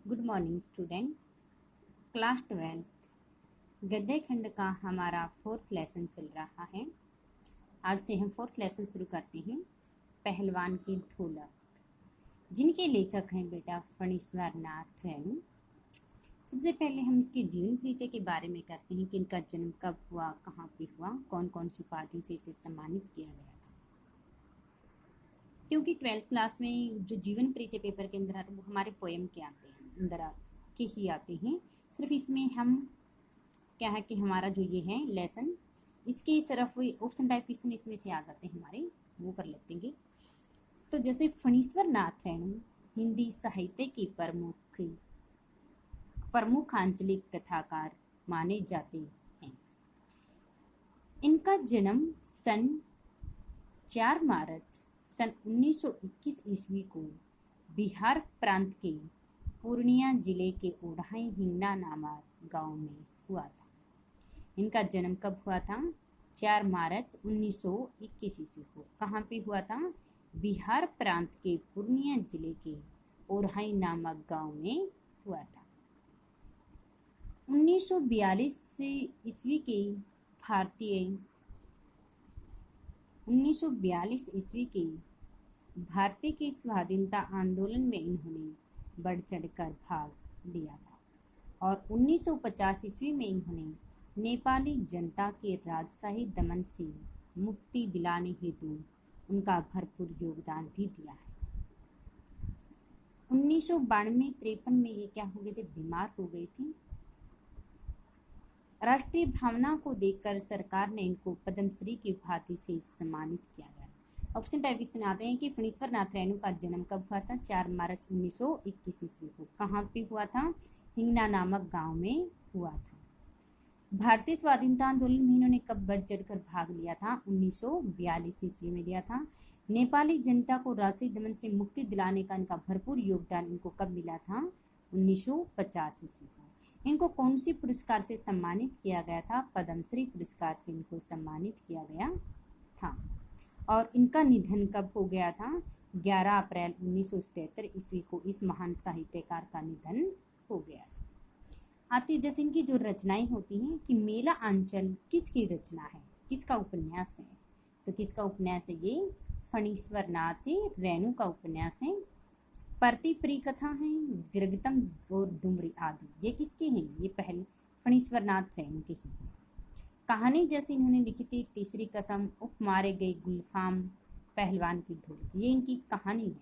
Good morning student. Class 12 गद्य खंड का हमारा 4th लेसन चल रहा है। आज से हम 4th लेसन शुरू करते हैं। पहलवान की ढोलक, जिनके लेखक हैं बेटा फणीश्वर नाथ रैणु। सबसे पहले हम इसके जीवन परिचय के बारे में करते हैं कि इनका जन्म कब हुआ, कहाँ पे हुआ, कौन कौन सी उपाधियों से इसे सम्मानित किया गया था। क्योंकि 12th क्लास में जो जीवन परिचय पेपर के अंदर आते हैं वो हमारे पोएम के आते हैं, अंदर के ही आते हैं। सिर्फ इसमें हम क्या है कि हमारा जो ये है लेसन, इसके सिर्फ ऑप्शन टाइप क्वेश्चन इसमें से आ जाते हैं हमारे, वो कर लेते हैं। तो जैसे फणीश्वर नाथ रैणु हिंदी साहित्य के प्रमुख आंचलिक कथाकार माने जाते हैं। इनका जन्म सन 4 मार्च सन 1921 ईस्वी को बिहार प्रांत के पूर्णिया जिले के ओढ़ाई हिंगना नामक गांव में हुआ था। इनका जन्म कब हुआ था? 4 मार्च 1921 ईस्वी को। कहाँ पे हुआ था? बिहार प्रांत के पूर्णिया जिले के ओढ़ाई नामक गांव में हुआ था। 1942 ईस्वी के 1942 ईस्वी के भारतीय के स्वाधीनता आंदोलन में इन्होंने बढ़ चढ़कर भाग लिया था और 1950 ईस्वी में इन्होंने नेपाली जनता के राजशाही दमन से मुक्ति दिलाने हेतु उनका भरपूर योगदान भी दिया है। 1992-53 में ये क्या हो गए थे? बीमार हो गए थे। राष्ट्रीय भावना को देखकर सरकार ने इनको पद्मश्री की उपाधि से सम्मानित किया गया। ऑप्शन टाइप क्वेश्चन आते हैं कि फणीश्वर नाथ रैणु का जन्म कब हुआ था? 4 मार्च 1921 ईस्वी को। कहाँ पे हुआ था? हिंगना नामक गांव में हुआ था। भारतीय स्वाधीनता आंदोलन में इन्होंने कब बढ़ चढ़कर भाग लिया था? 1942 ईस्वी में लिया था। नेपाली जनता को राजशाही दमन से मुक्ति दिलाने का इनका भरपूर योगदान इनको कब मिला था? 1950 ईस्वी को। इनको कौन सी पुरस्कार से सम्मानित किया गया था? पद्मश्री पुरस्कार से इनको सम्मानित किया गया था। और इनका निधन कब हो गया था? 11 अप्रैल 1977 ईस्वी को इस महान साहित्यकार का निधन हो गया था। आती जैसे इनकी जो रचनाएं होती हैं कि मेला आंचल किसकी रचना है, किसका उपन्यास है? तो किसका उपन्यास है? ये फणीश्वर नाथ रैणु का उपन्यास है। प्रतिप्रिय कथा है, दीर्घतम और डुमरी आदि, ये किसके हैं? ये पहले फणीश्वर नाथ रैणु के ही हैं। कहानी जैसे इन्होंने लिखी थी तीसरी कसम, उप मारे गए गुलफाम, पहलवान की ढोलक, ये इनकी कहानी है।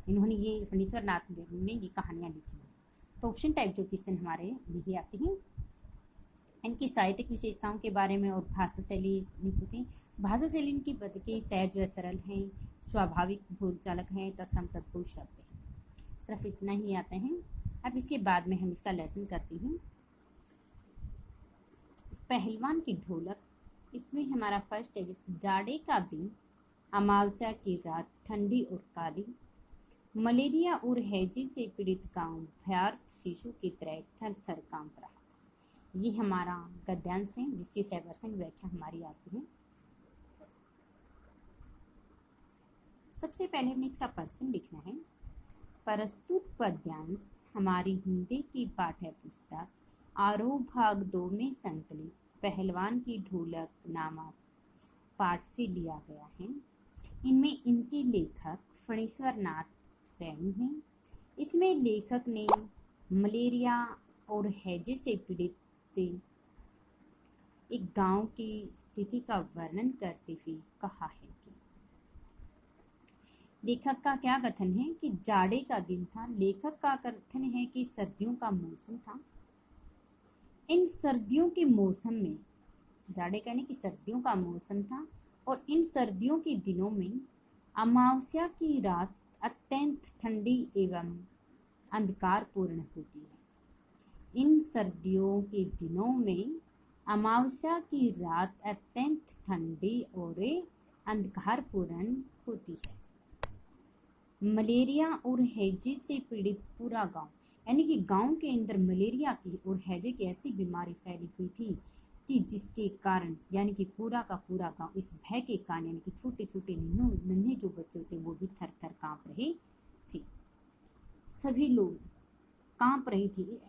इन्होंने ये फणीश्वर नाथ रैणु ने ये कहानियाँ लिखी हैं। तो ऑप्शन टाइप जो क्वेश्चन हमारे यही आते हैं। इनकी साहित्यिक विशेषताओं के बारे में और भाषा शैली होती है। भाषा शैली इनकी की सहज व सरल है, स्वाभाविक बोलचालक है, तत्सम तत्पुरुष शब्द है। सिर्फ इतना ही आते हैं। अब इसके बाद में हम इसका लेसन करते हैं। पहलवान की ढोलक, इसमें हमारा फर्स्ट है जैसे जाड़े का दिन, अमावस्या की रात, ठंडी और काली, मलेरिया और हैजे से पीड़ित गांव, भयार्थ शिशु की तरह थर थर कांप रहा। ये हमारा गद्यांश है जिसकी 100% व्याख्या हमारी आती है। सबसे पहले हमें इसका प्रश्न लिखना है। प्रस्तुत पद्यांश हमारी हिंदी की पाठ्य पुस्तक आरोह भाग 2 में संकलित पहलवान की ढोलक नामक पाठ से लिया गया है। इनमें इनके लेखक फणीश्वर नाथ रैणु हैं। इसमें लेखक ने मलेरिया और हैजे से पीड़ित एक गांव की स्थिति का वर्णन करते हुए कहा है कि लेखक का क्या कथन है कि जाड़े का दिन था। लेखक का कथन है कि सर्दियों का मौसम था। इन सर्दियों के मौसम में, जाड़े का नहीं कि सर्दियों का मौसम था, और इन सर्दियों के दिनों में अमावस्या की रात अत्यंत ठंडी एवं अंधकारपूर्ण होती है। इन सर्दियों के दिनों में अमावस्या की रात अत्यंत ठंडी और अंधकारपूर्ण होती है। मलेरिया और हैजे से पीड़ित पूरा गांव, यानी कि गांव के अंदर मलेरिया की और हैजे की ऐसी बीमारी फैली हुई थी कि जिसके कारण यानी कि पूरा का पूरा गांव इस भय के कारण, यानी कि छोटे छोटे नन्हे जो बच्चे थे वो भी थर थर कांप रहे थे। सभी लोग कांप रही थी।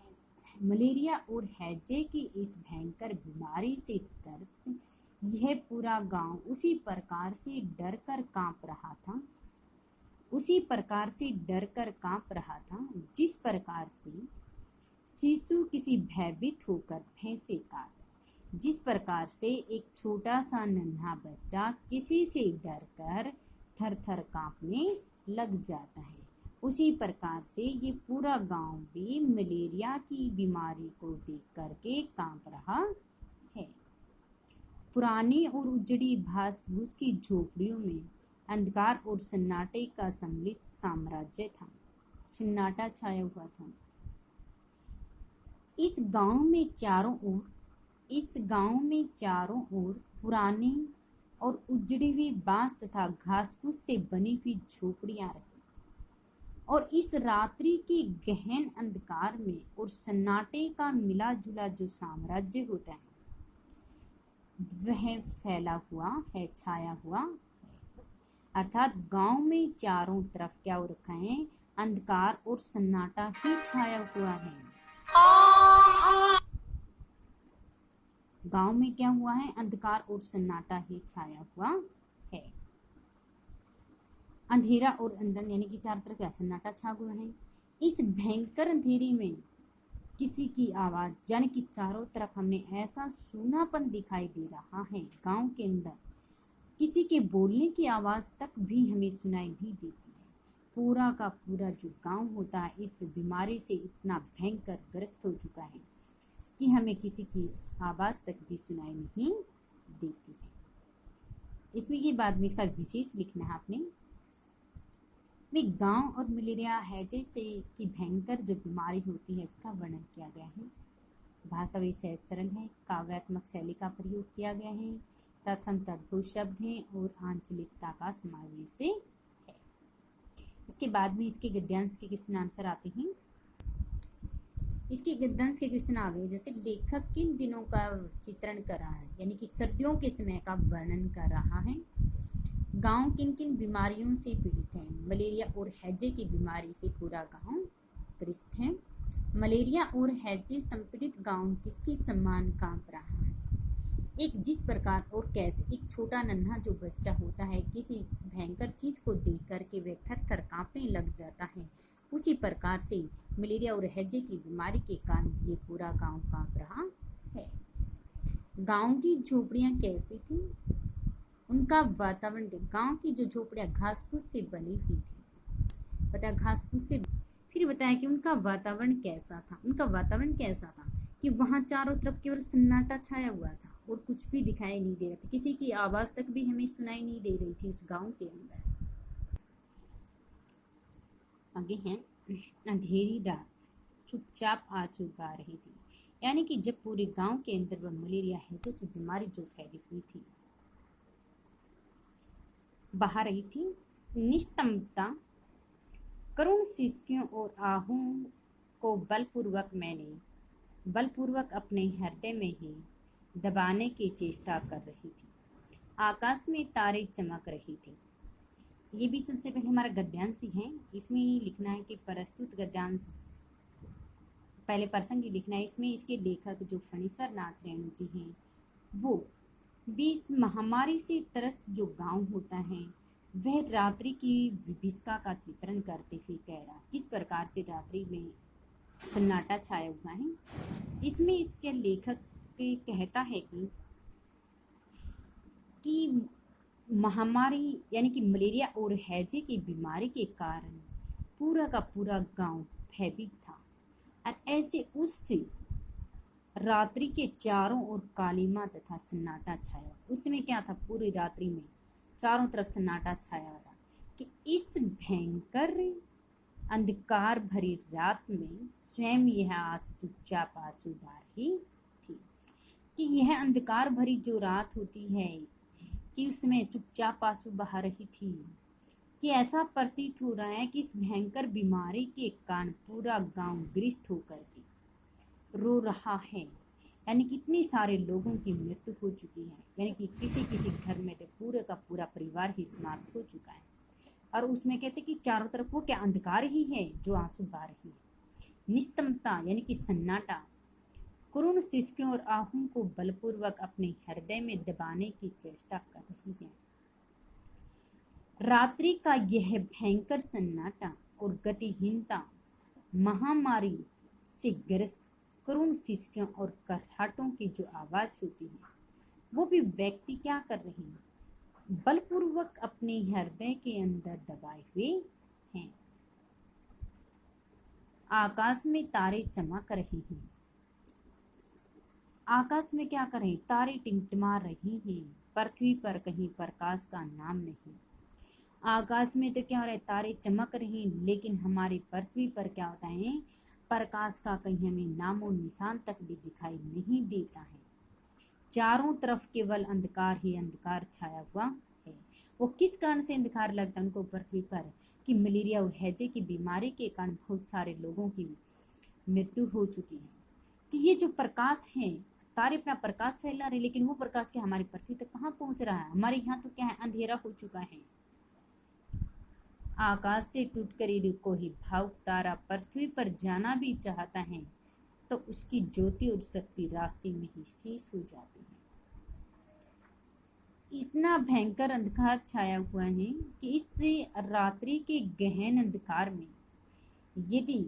मलेरिया और हैजे की इस भयंकर बीमारी से त्रस्त यह पूरा गांव उसी प्रकार से डर कर कांप रहा था, जिस प्रकार से शिशु किसी भयभीत होकर भैंसे काट, जिस प्रकार से एक छोटा सा नन्हा बच्चा किसी से डरकर थर थर कांपने लग जाता है, उसी प्रकार से ये पूरा गांव भी मलेरिया की बीमारी को देख करके कांप रहा है। पुरानी और उजड़ी घास फूस की झोपड़ियों में अंधकार और सन्नाटे का सम्मिलित साम्राज्य था, सन्नाटा छाया हुआ था। इस गांव में चारों ओर पुरानी और उजड़ी हुई बांस तथा घास फूस से बनी हुई झोपड़ियां रही, और इस रात्रि के गहन अंधकार में और सन्नाटे का मिला जुला जो साम्राज्य होता है वह फैला हुआ है, छाया हुआ है। अर्थात गांव में चारों तरफ क्या हो रखा है, अंधकार और सन्नाटा ही छाया हुआ है। गांव में क्या हुआ है, अंधकार और सन्नाटा ही छाया हुआ है। अंधेरा और अंधन यानी कि चारों तरफ क्या सन्नाटा छा हुआ है। इस भयंकर अंधेरे में किसी की आवाज यानी कि चारों तरफ हमने ऐसा सूनापन दिखाई दे रहा है, गांव के अंदर किसी के बोलने की आवाज तक भी हमें सुनाई नहीं देती है। पूरा का पूरा जो गांव होता है इस बीमारी से इतना भयंकर ग्रस्त हो चुका है कि हमें किसी की आवाज तक भी सुनाई नहीं देती है। इसमें ये बाद में इसका विशेष लिखना है आपने में गांव और मलेरिया हैजे से की भयंकर जो बीमारी होती है उसका वर्णन किया गया है। भाषा भी सहज सरल है, काव्यात्मक शैली का प्रयोग किया गया है, तत्सम तद्भुत शब्द हैं और आंचलिकता का समावेश है। इसके बाद में इसके गद्यांश के क्वेश्चन आंसर आते हैं। इसके गद्यांश के क्वेश्चन आ गए, जैसे लेखक किन दिनों का चित्रण कर रहा है, यानी कि सर्दियों के समय का वर्णन कर रहा है। गांव किन किन बीमारियों से पीड़ित है, मलेरिया और हैजे की बीमारी से पूरा गांव ग्रस्त है। मलेरिया और हैजे संपीड़ित गांव किसके समान कांप रहा है। एक जिस प्रकार और कैसे एक छोटा नन्हा जो बच्चा होता है किसी भयंकर चीज को देख करके वह थर थर कांपने लग जाता है, उसी प्रकार से मलेरिया और हैजे की बीमारी के कारण ये पूरा गांव कांप रहा है। गांव की झोपड़ियां कैसी थी, उनका वातावरण, गांव की जो झोपड़ियां घास फूस से बनी हुई थी, बताया घास फूस से। फिर बताया कि उनका वातावरण कैसा था, उनका वातावरण कैसा था कि वहां चारों तरफ केवल सन्नाटा छाया हुआ था और कुछ भी दिखाई नहीं दे रहा था, किसी की आवाज तक भी हमें सुनाई नहीं दे रही थी उस गांव के अंदर। आगे हैं, अंधेरी रात चुपचाप आंसू गा रही थी, यानी कि जब पूरे गांव के अंदर वह मलेरिया हैजे की बीमारी जो फैली हुई थी बहा रही थी, निस्तंभता करुण सिसकियों और आहों को बलपूर्वक अपने हृदय में ही दबाने की चेष्टा कर रही थी। आकाश में तारे चमक रही थी। ये भी सबसे पहले हमारा गद्यांश ही है। इसमें लिखना है कि प्रस्तुत गद्यांश पहले पर्सन की लिखना है। इसमें इसके लेखक जो फणीश्वर नाथ रेणु जी हैं वो 20 महामारी से त्रस्त जो गांव होता है वह रात्रि की विभीषिका का चित्रण करते हुए कह रहा किस प्रकार से रात्रि में सन्नाटा छाया हुआ है। इसमें इसके लेखक के कहता है कि महामारी यानी कि मलेरिया और हैजे की बीमारी के कारण पूरा का पूरा गांव भयभीत था, और ऐसे उससे रात्रि के चारों ओर कालीमा तथा सन्नाटा छाया। उसमें क्या था, पूरी रात्रि में चारों तरफ सन्नाटा छाया था कि इस भयंकर अंधकार भरी रात में स्वयं यह चुपचाप आंसू बहा रही थी। कि यह अंधकार भरी जो रात होती है कि उसमें चुपचाप आंसू बहा रही थी, कि ऐसा प्रतीत हो रहा है कि इस भयंकर बीमारी के कारण पूरा गांव ग्रस्त होकर के रो रहा है, यानी कितने सारे लोगों की मृत्यु हो चुकी है, यानी कि किसी किसी घर में तो पूरे का पूरा परिवार ही समाप्त हो चुका है। और उसमें कहते कि चारों तरफ वो क्या अंधकार ही है जो आंसू बहा रही है। निस्तमता यानी कि सन्नाटा करुण सिसकियों और आहों को बलपूर्वक अपने हृदय में दबाने की चेष्टा कर रही है। रात्रि का यह भयंकर सन्नाटा और गतिहीनता महामारी से ग्रस्त करुण सिसकियों और कराहटों की जो आवाज होती है, वो भी व्यक्ति क्या कर रहे हैं, बलपूर्वक अपने हृदय के अंदर दबाए हुए हैं। आकाश में तारे चमक रहे हैं। आकाश में क्या कर रहे हैं, तारे टिमटिमा रही हैं। पृथ्वी पर कहीं प्रकाश का नाम नहीं। आकाश में तो क्या हो रहा है, तारे चमक रहे हैं, लेकिन हमारी पृथ्वी पर क्या होता है, प्रकाश का कहीं हमें नामो निशान तक भी दिखाई नहीं देता है। चारों तरफ केवल अंधकार ही अंधकार छाया हुआ है। वो किस कारण से अंधकार लगता है उनको पृथ्वी पर, कि मलेरिया और हैजे की बीमारी के कारण बहुत सारे लोगों की मृत्यु हो चुकी है। कि ये जो प्रकाश है, तारे अपना प्रकाश फैला रहे, लेकिन वो प्रकाश क्या हमारी पृथ्वी तक कहाँ पहुंच रहा है। हमारे यहाँ तो क्या है, अंधेरा हो चुका है। आकाश से टूटकर यदि कोई भावुक तारा पृथ्वी पर जाना भी चाहता है तो उसकी ज्योति और शक्ति रास्ते में ही शेष हो जाती है। इतना भयंकर अंधकार छाया हुआ है कि इस रात्रि के गहन अंधकार में यदि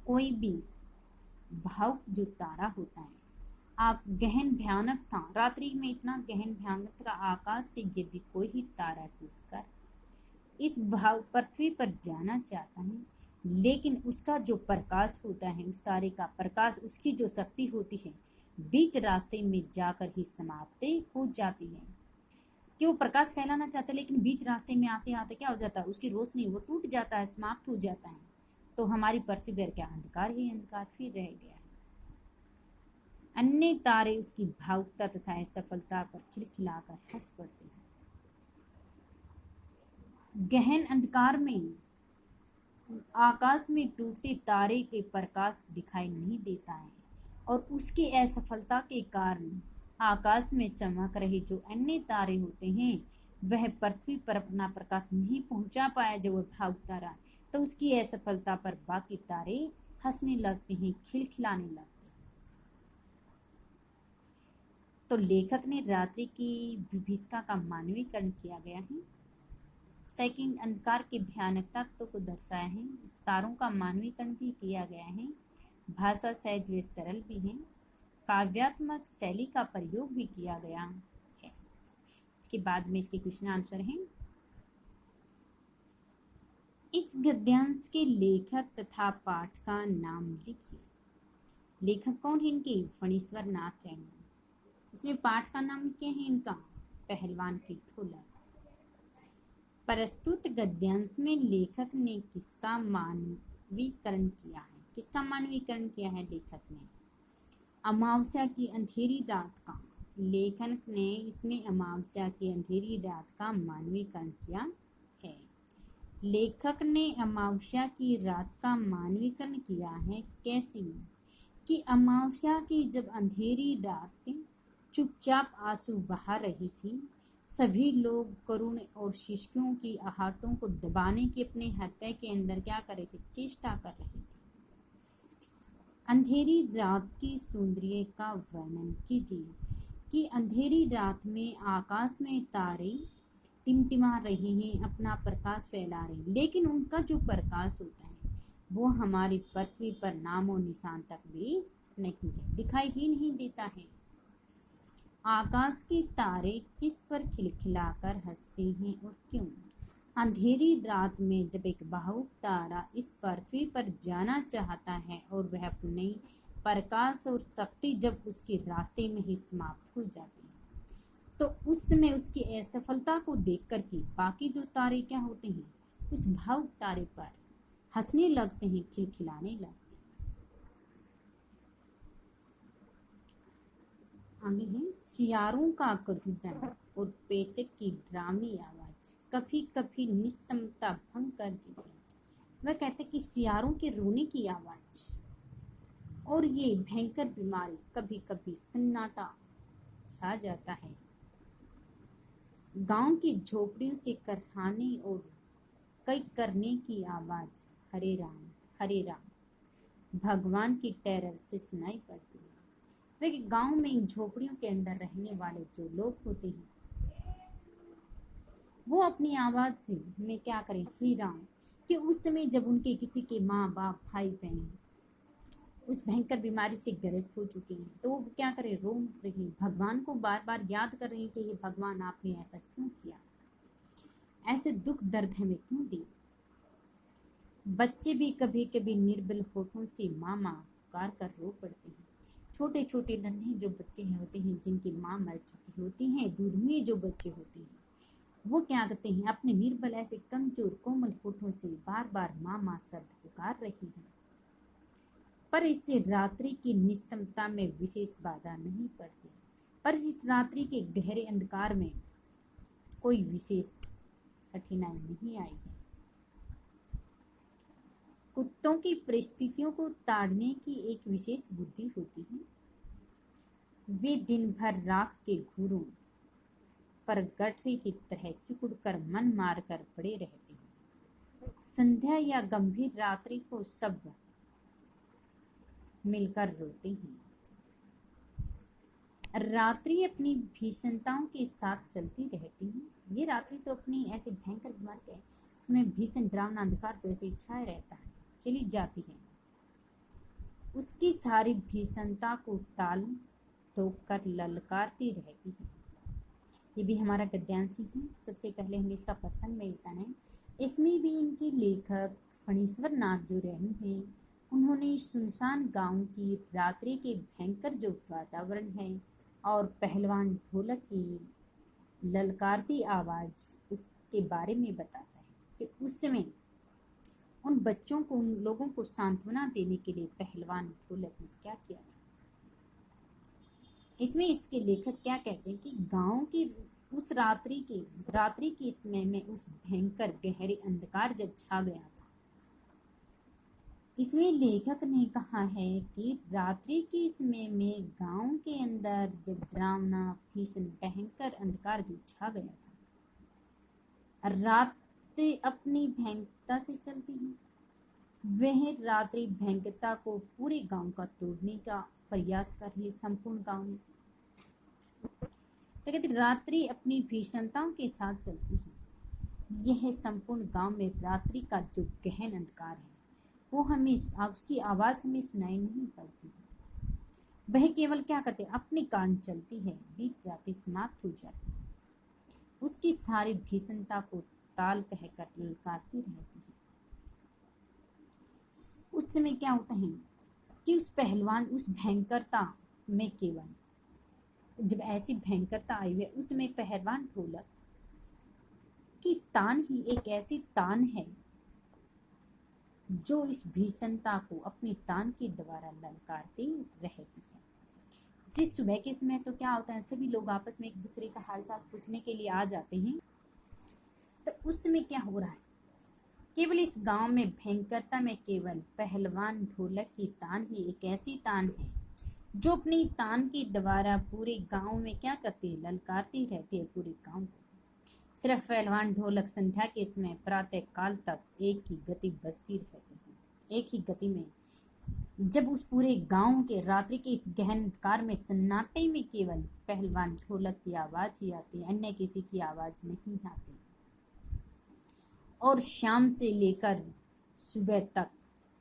कोई भी भावुक जो तारा होता है, गहन भयानक था, रात्रि में इतना गहन भयानक था, आकाश से यदि कोई ही तारा टूटकर इस भाव पृथ्वी पर जाना चाहता है, लेकिन उसका जो प्रकाश होता है, उस तारे का प्रकाश, उसकी जो शक्ति होती है, बीच रास्ते में जाकर ही समाप्त हो जाती है। कि वो प्रकाश फैलाना चाहता है, लेकिन बीच रास्ते में आते आते क्या हो जाता है, उसकी रोशनी वो टूट जाता है, समाप्त हो जाता है। तो हमारी पृथ्वी पर क्या अंधकार ही अंधकार फिर रह गया है। अन्य तारे उसकी भावुकता तथा सफलता पर खिलखिलाकर हंस पड़ते हैं। गहन अंधकार में आकाश में टूटते तारे के प्रकाश दिखाई नहीं देता है, और उसकी असफलता के कारण आकाश में चमक रहे जो अन्य तारे होते हैं, वह पृथ्वी पर अपना प्रकाश नहीं पहुंचा पाया जो वह भावुक तारा, तो उसकी असफलता पर बाकी तारे हंसने लगते हैं, खिलखिलाने लगते हैं। तो लेखक ने रात्रि की विभीषिका का मानवीकरण किया गया है। सेकंड, अंधकार की भयानकता को दर्शाया है। तारों का मानवीकरण भी किया गया है। भाषा सहज व सरल भी है। काव्यात्मक शैली का प्रयोग भी किया गया है। इसके बाद में इसके क्वेश्चन आंसर हैं। इस गद्यांश के लेखक तथा पाठ का नाम लिखिए। लेखक कौन है इनके, फणीश्वर नाथ रैणु। इसमें पाठ का नाम क्या है इनका, पहलवान की ढोलक। प्रस्तुत गद्यांश में लेखक ने किसका मानवीकरण किया है, किसका मानवीकरण किया है लेखक ने, अमावस्या की अंधेरी रात का। लेखक ने इसमें अमावस्या की अंधेरी रात का मानवीकरण किया है। लेखक ने अमावस्या की रात का मानवीकरण किया है कैसे, कि अमावस्या की जब अंधेरी रात चुपचाप आंसू बहा रही थी, सभी लोग करुण और शिशुओं की आहटों को दबाने की अपने हृदय के अंदर क्या कर रहे थे, चेष्टा कर रहे थे। अंधेरी रात की सौंदर्य का वर्णन कीजिए, कि अंधेरी रात में आकाश में तारे टिमटिमा रहे हैं, अपना प्रकाश फैला रहे हैं, लेकिन उनका जो प्रकाश होता है वो हमारी पृथ्वी पर नामो निशान तक भी नहीं है, दिखाई ही नहीं देता है। आकाश के तारे किस पर खिलखिलाकर हंसते हैं और क्यों। अंधेरी रात में जब एक भावुक तारा इस पृथ्वी पर जाना चाहता है और वह अपने प्रकाश और शक्ति जब उसके रास्ते में ही समाप्त हो जाती है, तो उस समय उसकी असफलता को देखकर के बाकी जो तारे क्या होते हैं, उस भावुक तारे पर हंसने लगते हैं, खिलखिलाने लगते हैं। आगे है, सियारों का क्रुदन और पेचक की ड्रामी आवाज कभी कभी निस्तमता भंग कर देती है। वह कहते कि सियारों के रोने की आवाज और ये भयंकर बीमारी, कभी कभी सन्नाटा छा जाता है। गांव की झोपड़ियों से करहाने और कई करने की आवाज, हरे राम हरे राम। भगवान की टेरर से सुनाई पड़ती है। वे गांव में झोपड़ियों के अंदर रहने वाले जो लोग होते हैं वो अपनी आवाज से में क्या करें हीराम कि उस समय जब उनके किसी के माँ बाप भाई बहन उस भयंकर बीमारी से ग्रस्त हो चुके हैं तो वो क्या करें, रो रही भगवान को बार बार याद कर रही हैं कि ये भगवान आपने ऐसा क्यों किया, ऐसे दुख दर्द हमें क्यों दिए। बच्चे भी कभी कभी निर्बल होठों से माँ माँ पुकार कर रो पड़ते हैं। छोटे छोटे नन्हे जो बच्चे होते हैं जिनकी माँ मर चुकी होती हैं, दूध में जो बच्चे होते हैं वो क्या करते हैं, अपने निर्बल ऐसे कमजोर कोमल होठों से बार बार माँ माँ शब्द पुकार रही हैं। पर इससे रात्रि की निस्तमता में विशेष बाधा नहीं पड़ती, पर इस रात्रि के गहरे अंधकार में कोई विशेष कठिनाई नहीं आई है। कुत्तों की परिस्थितियों को ताड़ने की एक विशेष बुद्धि होती है। वे दिन भर राख के घूरों पर गठरी की तरह सिकुड़ कर मन मार कर पड़े रहते हैं। संध्या या गंभीर रात्रि को सब मिलकर रोते हैं। रात्रि अपनी भीषणताओं के साथ चलती रहती है। ये रात्रि तो अपनी ऐसे भयंकर बीमार है, इसमें भीषण डरावना अंधकार तो ऐसे छाए रहता है, चली जाती है। उसकी सारी भीषणता को ताल ठोक कर ललकारती रहती है। ये भी हमारा गद्यांश ही है। सबसे पहले हमें इसका प्रसंग में बताना है। इसमें भी इनके लेखक फणीश्वर नाथ जो रेणु हैं उन्होंने सुनसान गांव की रात्रि के भयंकर जो वातावरण है और पहलवान ढोलक की ललकारती आवाज उसके बारे में बताता है कि उस समय उन बच्चों को उन लोगों को सांत्वना देने के लिए पहलवान ढोलक ने क्या किया था। इसमें इसके लेखक क्या कहते हैं कि गांव की उस रात्रि के समय में उस भयंकर गहरे अंधकार जब छा गया था, इसमें लेखक ने कहा है कि रात्रि के समय में गांव के अंदर जब डरावना भीषण भयंकर अंधकार जो छा गया था, रात अपनी भयंकरता से चलती है। वह रात्रि भयंकरता को पूरे गांव का तोड़ने का प्रयास कर रही है, संपूर्ण गांव में। तो कहते रात्रि अपनी भीषणताओं के साथ चलती है। यह संपूर्ण गांव में रात्रि का जो गहन अंधकार है वो हमें उसकी आवाज हमें सुनाई नहीं पड़ती है। वह केवल क्या करते अपने कान चलती है, बीत जाती, समाप्त हो जाती है। उसकी सारी भीषणता को ताल कहकर ललकारती रहती है। उस समय क्या होता है कि उस पहलवान उस भयंकरता में केवल जब ऐसी भयंकरता आई है उस समय पहलवान ढोलक की तान ही एक ऐसी तान है जो इस भीषणता को अपनी तान के द्वारा ललकारती रहती है। जिस सुबह के समय तो क्या होता है सभी लोग आपस में एक दूसरे का हालचाल पूछने के लिए आ जाते हैं, तो उस समय क्या हो रहा है केवल इस गांव में भयंकरता में केवल पहलवान ढोलक की तान ही एक ऐसी तान है जो अपनी तान के द्वारा पूरे गांव में क्या करती है, ललकारती रहती है पूरे गांव को। सिर्फ पहलवान ढोलक संध्या के समय प्रातः काल तक एक ही गति बजती रहती है, एक ही गति में। जब उस पूरे गांव के रात्रि के इस गहन अंधकार में सन्नाटे में केवल पहलवान ढोलक की आवाज ही आती है, अन्य किसी की आवाज नहीं आती। और शाम से लेकर सुबह तक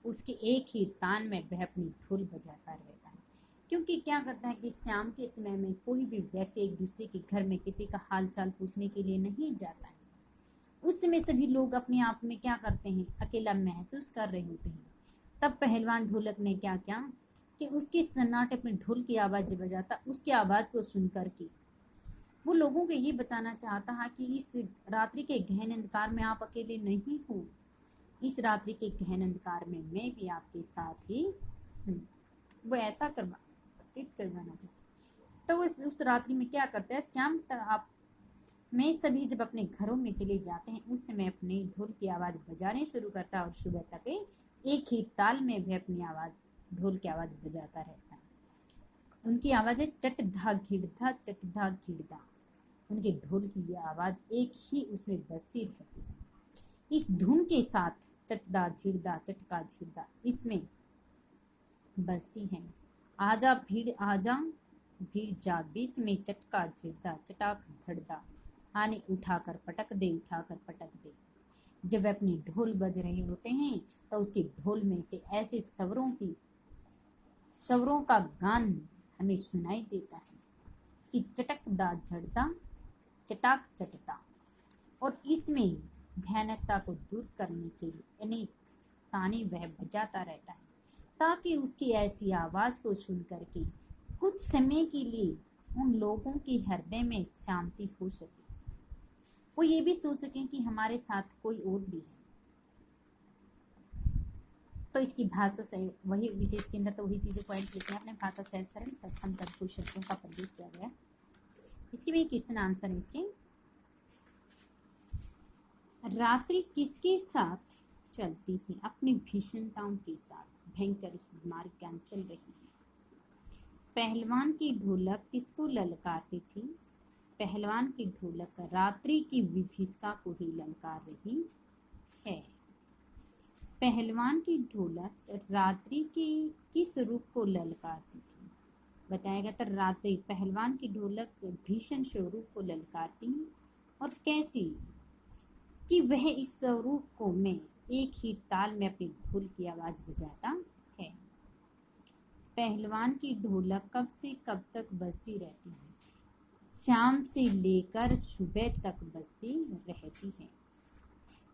उसके एक ही तान में वह अपनी ढोल बजाता रहता है। क्योंकि क्या करता है कि शाम के समय में कोई भी व्यक्ति एक दूसरे के घर में किसी का हाल चाल पूछने के लिए नहीं जाता है। उस समय सभी लोग अपने आप में क्या करते हैं, अकेला महसूस कर रहे होते हैं। तब पहलवान ढोलक ने क्या किया कि उसके सन्नाटे में ढोल की आवाज बजाता, उसकी आवाज को सुनकर के वो लोगों को ये बताना चाहता है कि इस रात्रि के गहन अंधकार में आप अकेले नहीं हो, इस रात्रि के गहन अंधकार में मैं भी आपके साथ ही हूँ। वो ऐसा करवाना चाहते। तो उस रात्रि में क्या करता है, शाम तक आप मैं सभी जब अपने घरों में चले जाते हैं उस समय अपने ढोल की आवाज बजाने शुरू करता है और सुबह तक एक ही ताल में भी अपनी आवाज ढोल की आवाज बजाता रहता है। उनकी आवाज है चट धा घिड़धा चट धा घिड़धा। उनके ढोल की ये आवाज एक ही उसमें बजती रहती है। इस धुन के साथ चटदा झिड़दा चटका झिड़दा, इसमें बसती हैं। आजा भीड़ आजा भीड़ जा बीच में चटका झिड़दा चटाक धड़दा आने उठाकर पटक दे। जब वे अपने ढोल बज रहे होते हैं तो उसके ढोल में से ऐसे स्वरों का गान हमें सुनाई देता है कि चटकदा झड़दा चटाक चटता, और इसमें भयानकता को दूर करने के लिए अनेक ताने वह बजाता रहता है ताकि उसकी ऐसी आवाज को सुन करके कुछ समय के लिए उन लोगों के हृदय में शांति हो सके, वो ये भी सोच सकें कि हमारे साथ कोई और भी है। तो इसकी भाषा से वही विशेष के अंदर तो वही चीज़ें को ऐड करते हैं। अपने भाषा सहज सरल तत्सम तत्पुरुष शब्दों का प्रयोग किया गया। इसके भी क्वेश्चन आंसर है इसके। रात्रि किसके साथ चलती है? अपनी भीषणताओं के साथ भयंकर इस मार्ग ज्ञान चल रही है। पहलवान की ढोलक किसको ललकारती थी? पहलवान की ढोलक रात्रि की विभीषिका को ही ललकार रही है। पहलवान की ढोलक रात्रि के किस रूप को ललकारती थी? बताएगा तो रात्रि पहलवान की ढोलक भीषण स्वरूप को ललकारती है। और कैसी कि वह इस स्वरूप को में एक ही ताल में अपनी ढोल की आवाज बजाता है। पहलवान की ढोलक कब से कब तक बजती रहती है? शाम से लेकर सुबह तक बजती रहती है।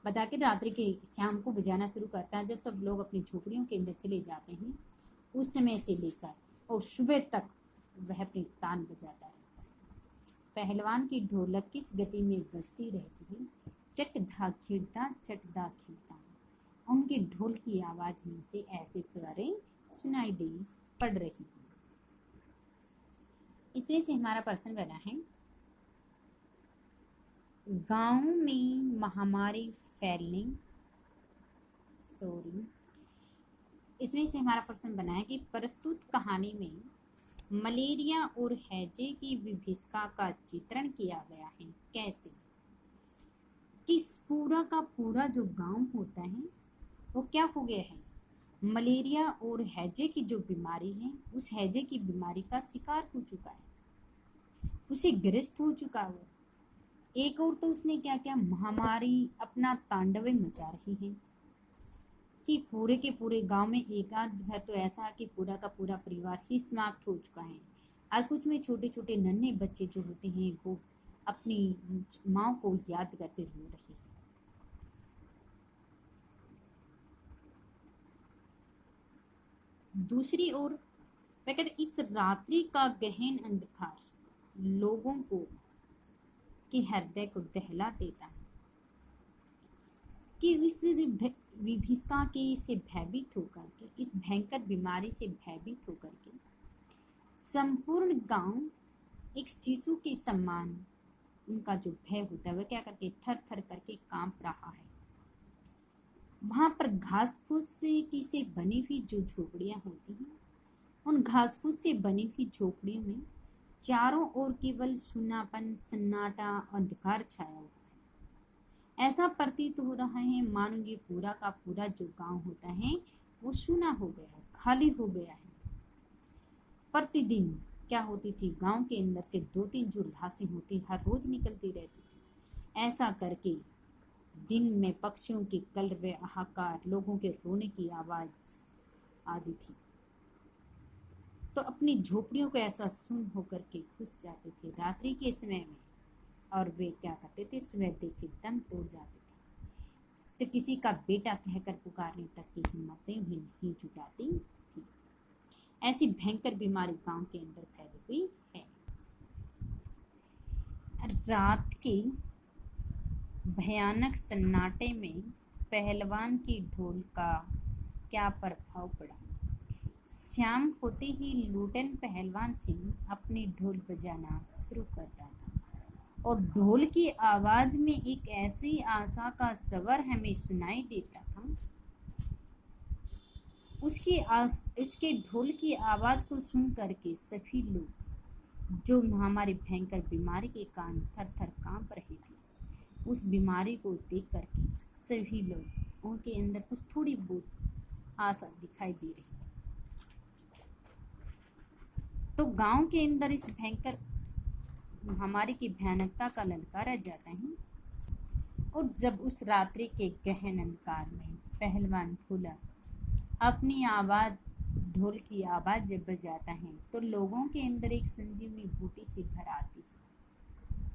बता के रात्रि के शाम को बजाना शुरू करता है जब सब लोग अपनी झोपड़ियों के अंदर चले जाते हैं, उस समय से लेकर और सुबह तक वह अपनी तान बजाता रहता है। पहलवान की ढोलक किस गति में बजती रहती है? चटधा खिड़ता। उनके ढोल की आवाज में से ऐसे स्वरें सुनाई दे पड़ रही है। इसमें से हमारा प्रश्न बना है, गांव में महामारी फैलने इसमें से हमारा प्रश्न बना है कि प्रस्तुत कहानी में मलेरिया और हैजे की विभीषिका का चित्रण किया गया है। कैसे? कि पूरा का पूरा जो गांव होता है वो क्या हो गया है? मलेरिया और हैजे की जो बीमारी है, उस हैजे की बीमारी का शिकार हो चुका है, उसे ग्रस्त हो चुका है। एक और तो उसने क्या क्या महामारी अपना तांडव मचा रही है कि पूरे के पूरे गांव में एक आध घर तो ऐसा है कि पूरा का पूरा परिवार ही समाप्त हो चुका है, और कुछ में छोटे छोटे नन्हे बच्चे जो होते हैं वो अपनी माँ को याद करते रो रही है। दूसरी ओर वह कहते इस रात्रि का गहन अंधकार लोगों को के हृदय को दहला देता है कि इस विभीषिका के से भयभीत होकर के, इस भयंकर बीमारी से भयभीत होकर के संपूर्ण गांव एक शिशु के समान उनका जो भय होता है वह क्या करके थर थर करके कांप रहा है। वहां पर घास फूस से बनी हुई जो झोपड़ियां होती हैं, उन घास फूस से बनी हुई झोपड़ियों में चारों ओर केवल सुनापन सन्नाटा अंधकार छाया हुआ है। ऐसा प्रतीत हो रहा है मानो ये पूरा का पूरा जो गांव होता है वो सूना हो गया है, खाली हो गया है। प्रतिदिन क्या होती थी, गांव के अंदर से 2-3 जो लाशें होती हर रोज निकलती रहती थी। ऐसा करके दिन में पक्षियों के कलरव हाहाकार, लोगों के रोने की आवाज आदि थी। तो अपनी झोपड़ियों को ऐसा सुन होकर के घुस जाते थे रात्रि के समय में, और वे क्या करते थे, सुबह देखे दम तोड़ जाते थे। तो किसी का बेटा कहकर पुकारने तक की हिम्मतें भी नहीं जुटाती थी। ऐसी भयंकर बीमारी गांव के अंदर फैली हुई है। रात के भयानक सन्नाटे में पहलवान की ढोल का क्या प्रभाव पड़ा? शाम होते ही लूटन पहलवान सिंह अपनी ढोल बजाना शुरू करता था, और ढोल की आवाज में एक ऐसी आशा का स्वर हमें सुनाई देता था। उसके ढोल की आवाज को सुन करके सभी लोग जो हमारी भयंकर बीमारी के कारण थर थर कांप रहे थे, उस बीमारी को देख करके सभी लोग उनके अंदर कुछ थोड़ी बहुत आशा दिखाई दे रही थी। तो गांव के अंदर इस भयंकर महामारी की भयानकता का ललकारा जाता है। और जब उस रात्रि के गहन अंधकार में पहलवान ढोलक अपनी आवाज ढोल की आवाज जब बजाता है तो लोगों के अंदर एक संजीवनी बूटी सी भर आती है।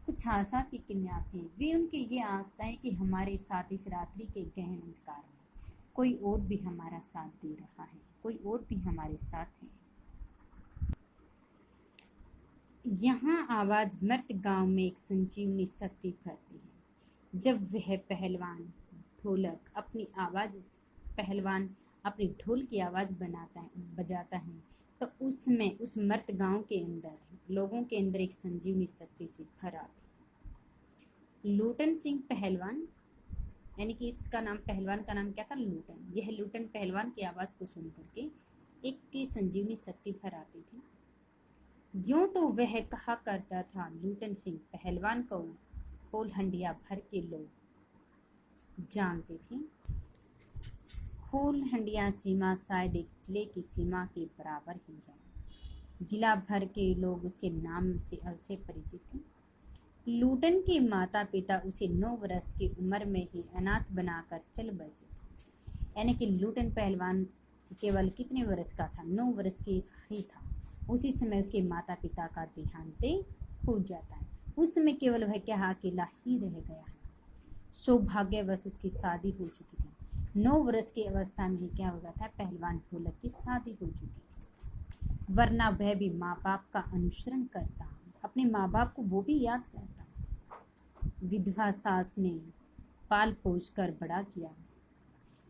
कुछ आशा की किरणें आती हैं। वे उनके ये आता है कि हमारे साथ इस रात्रि के गहन अंधकार में कोई और भी हमारा साथ दे रहा है, कोई और भी हमारे साथ है। यहाँ आवाज मर्त गांव में एक संजीवनी शक्ति भरती है। जब वह पहलवान अपनी ढोल की आवाज बजाता है तो उसमें उस मर्त गांव के अंदर लोगों के अंदर एक संजीवनी शक्ति से भर आती है। लूटन सिंह पहलवान, यानी कि इसका नाम, पहलवान का नाम क्या था? लूटन। यह लूटन पहलवान की आवाज को सुन करके एक की संजीवनी शक्ति भर आती थी। यूं तो वह कहा करता था, लूटन सिंह पहलवान को होल हंडिया भर के लोग जानते थे। होल हंडिया सीमा शायद एक जिले की सीमा के बराबर ही है। जिला भर के लोग उसके नाम से अवश्य परिचित थे। लूटन के माता पिता उसे 9 वर्ष की उम्र में ही अनाथ बनाकर चल बसे थे। यानी कि लूटन पहलवान केवल कितने वर्ष का था? 9 वर्ष की ही था। उसी समय उसके माता पिता का देहांत हो जाता है। उस समय केवल वह क्या अकेला ही रह गया है। सौभाग्यवश उसकी शादी हो चुकी थी। 9 वर्ष की अवस्था में ही क्या हो गया था? पहलवान ढोलक की शादी हो चुकी थी। वरना वह भी माँ बाप का अनुसरण करता, अपने माँ बाप को वो भी याद करता। विधवा सास ने पाल पोस कर बड़ा किया,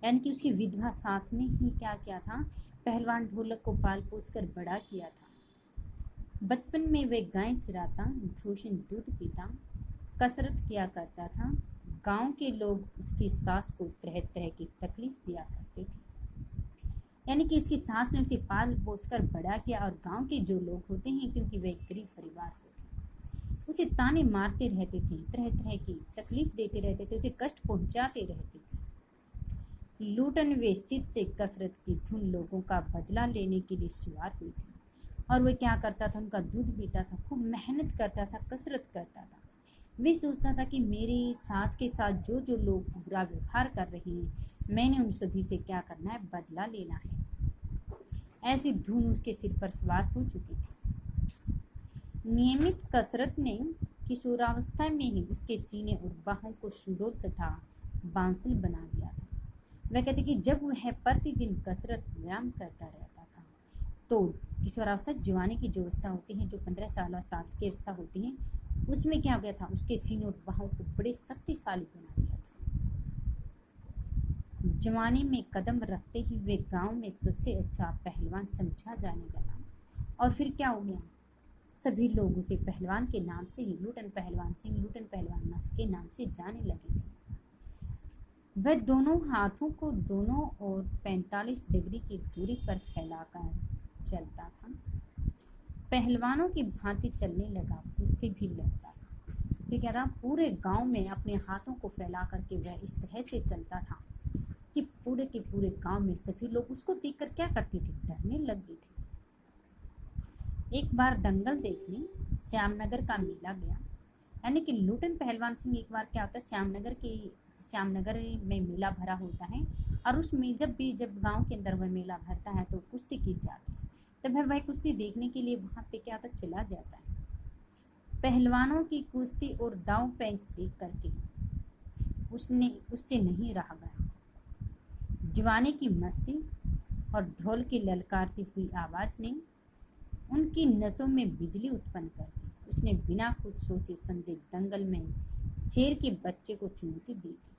यानी कि उसकी विधवा सास ने ही क्या किया था? पहलवान ढोलक को पाल पोस कर बड़ा किया था। बचपन में वह गाय चराता, भरोशन दूध पीता, कसरत किया करता था। गांव के लोग उसकी सास को तरह तरह की तकलीफ दिया करते थे। यानी कि उसकी सास ने उसे पाल पोस कर बड़ा किया। और गांव के जो लोग होते हैं, क्योंकि वे गरीब परिवार से थे, उसे ताने मारते रहते थे, तरह तरह की तकलीफ देते रहते थे, उसे कष्ट पहुंचाते रहते थे। लूटन वे सिर से कसरत की धुन लोगों का बदला लेने के लिए सवार हुई थी। और वह क्या करता था? उनका दूध पीता था, खूब मेहनत करता था, कसरत करता था। वे सोचता था कि मेरी सास के साथ जो जो लोग बुरा व्यवहार कर रहे हैं, मैंने उन सभी से क्या करना है? बदला लेना है। ऐसी धुन उसके सिर पर सवार हो चुकी थी। नियमित कसरत ने किशोरावस्था में ही उसके सीने और बाहों को सुडौल तथा बांसल बना दिया था। वह कहते कि जब वह प्रतिदिन कसरत व्यायाम करता रहता था तो किशोरावस्था, जवानी की जो अवस्था होती है, जो 15 साल की अवस्था होती है, उसमें क्या हो गया था? उसके सीने और बाहों को बड़े शक्तिशाली बना दिया था। जवानी में कदम रखते ही वे गांव में सबसे अच्छा पहलवान समझा जाने लगा। और फिर क्या हो गया? सभी लोग उसे पहलवान के नाम से ही, लूटन पहलवान सिंह, लूटन पहलवान नस के नाम से जाने लगे थे। वह दोनों हाथों को दोनों ओर 45 डिग्री की दूरी पर फैलाकर चलता था। पहलवानों की भांति चलने लगा, कुश्ती भी लड़ता था। फिर क्या था? पूरे गांव में अपने हाथों को फैला करके वह इस तरह से चलता था कि पूरे के पूरे गांव में सभी लोग उसको देखकर क्या करते थे? डरने लग गए थे। एक बार दंगल देखने श्यामनगर का मेला गया। यानी कि लूटन पहलवान सिंह, एक बार क्या होता है, श्यामनगर में मेला भरा होता है। और उसमें जब गांव के अंदर वह मेला भरता है तो कुश्ती की जाती है। तब वह कुश्ती देखने के लिए वहां पे क्या होता, चला जाता है। पहलवानों की कुश्ती और दांव पेंच देख करके उससे नहीं रहा गया। जवानी की मस्ती और ढोल की ललकारती हुई आवाज ने उनकी नसों में बिजली उत्पन्न कर दी। उसने बिना कुछ सोचे समझे दंगल में शेर के बच्चे को चुनौती दी थी।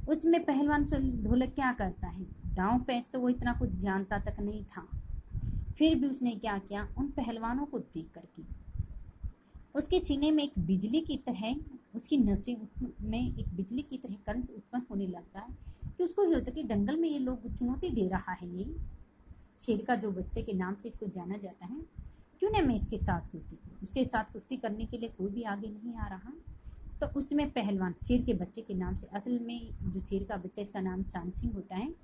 उसमें पहलवान ढोलक क्या करता है? दांव पेंच तो वो इतना कुछ जानता तक नहीं था। फिर भी उसने क्या किया? उन पहलवानों को देख करके उसके सीने में एक बिजली की तरह, उसकी नसें में एक बिजली की तरह करंट उत्पन्न होने लगता है कि उसको ये होता है कि दंगल में ये लोग चुनौती दे रहा है, ये शेर का जो बच्चे के नाम से इसको जाना जाता है, क्यों ना मैं इसके साथ कुश्ती करूं। उसके साथ कुश्ती करने के लिए कोई भी आगे नहीं आ रहा। तो उसमें पहलवान शेर के बच्चे के नाम से, असल में जो शेर का बच्चा, इसका नाम चांद सिंह होता है,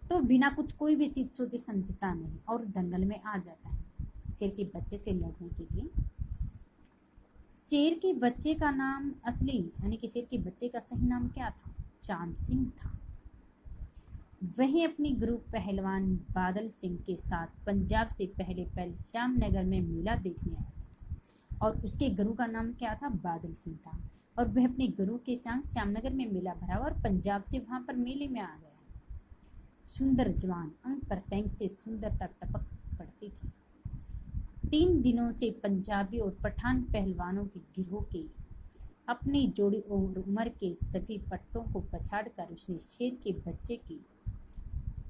तो बिना कुछ कोई भी चीज़ सोचे समझता नहीं और दंगल में आ जाता है। शेर के बच्चे से लड़ने के लिए। शेर के बच्चे का नाम असली यानी कि शेर के बच्चे का सही नाम क्या था? चांद सिंह था। वह अपनी गुरु पहलवान बादल सिंह के साथ पंजाब से पहले श्यामनगर में मेला देखने आया था और उसके गुरु का नाम क्या था? बादल सिंह था। और वह अपने गुरु के संग श्यामनगर में मेला भरा और पंजाब से वहां पर मेले में आ गया। सुंदर जवान, अंग प्रत्यंग से सुंदरता टपक पड़ती थी। 3 दिनों से पंजाबी और पठान पहलवानों के गिरोह के अपनी जोड़ी और उम्र के सभी पट्टों को पछाड़कर उसने शेर के बच्चे की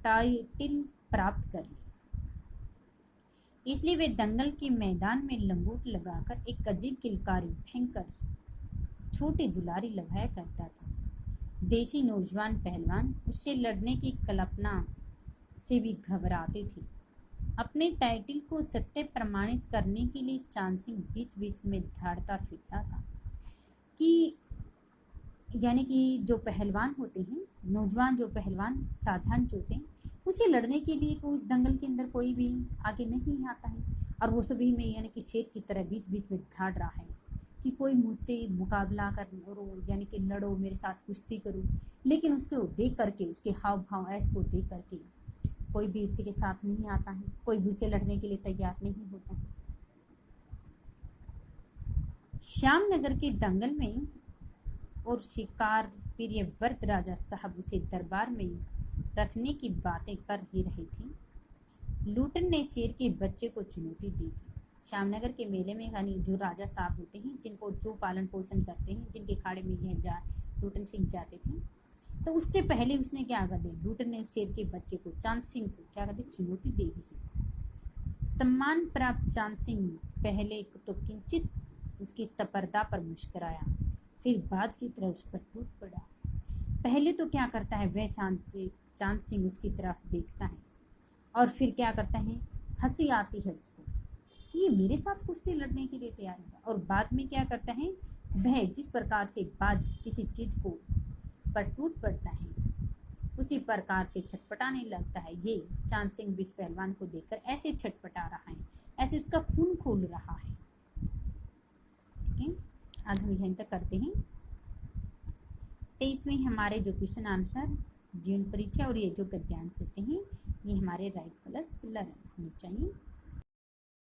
टाइटिल प्राप्त कर ली। इसलिए वे दंगल के मैदान में लंगोट लगाकर एक अजीब किलकारी भयंकर छोटी दुलारी लगाया करता था। देशी नौजवान पहलवान उससे लड़ने की कल्पना से भी घबराते थे। अपने टाइटिल को सत्य प्रमाणित करने के लिए चांद सिंह बीच बीच में धाड़ता फिरता था कि यानी कि जो पहलवान होते हैं, नौजवान जो पहलवान साधारण जो होते हैं, उसे लड़ने के लिए उस दंगल के अंदर कोई भी आगे नहीं आता है और वो सभी में यानी कि शेर की तरह बीच बीच में धाड़ रहा है कि कोई मुझसे मुकाबला कर यानी कि लड़ो, मेरे साथ कुश्ती करो। लेकिन उसको देख करके, उसके हाव भाव ऐसे को देख करके कोई भी उसी के साथ नहीं आता है, कोई भी उसे लड़ने के लिए तैयार नहीं होता है। श्यामनगर के दंगल में और शिकार प्रिय वर्द राजा साहब उसे दरबार में रखने की बातें कर ही रहे थे। लूटन ने शेर के बच्चे को चुनौती दी थी। श्यामनगर के मेले में यानी जो राजा साहब होते हैं, जिनको जो पालन पोषण करते हैं, जिनके खाड़े में यह लूटन सिंह जाते थे, तो उससे पहले उसने क्या कर दिया? लूटन ने शेर के बच्चे को, चांद सिंह को क्या कर दी? चुनौती दे दी। सम्मान प्राप्त चांद सिंह पहले तो किंचित उसकी सपर्दा पर मुस्कुराया, फिर बाज की तरह उस पर टूट पड़ा। पहले तो क्या करता है वह चांद सिंह उसकी तरफ देखता है और फिर क्या करता है? हंसी आती है उसको कि ये मेरे साथ कुश्ती लड़ने के लिए तैयार है। और बाद में क्या करता है? वह जिस प्रकार से बाज किसी चीज को पर टूट पड़ता है, उसी प्रकार से छटपटाने लगता है। ये चांद सिंह भी इस पहलवान को देखकर ऐसे छटपटा रहा है, ऐसे उसका खून खोल रहा है। ठीक है, आज हम यहीं तक करते हैं। 23वें हमारे जो क्वेश्चन आंसर जीवन परीक्षा और ये जो गद्यांश होते हैं, ये हमारे राइट प्लस लर्न होने चाहिए।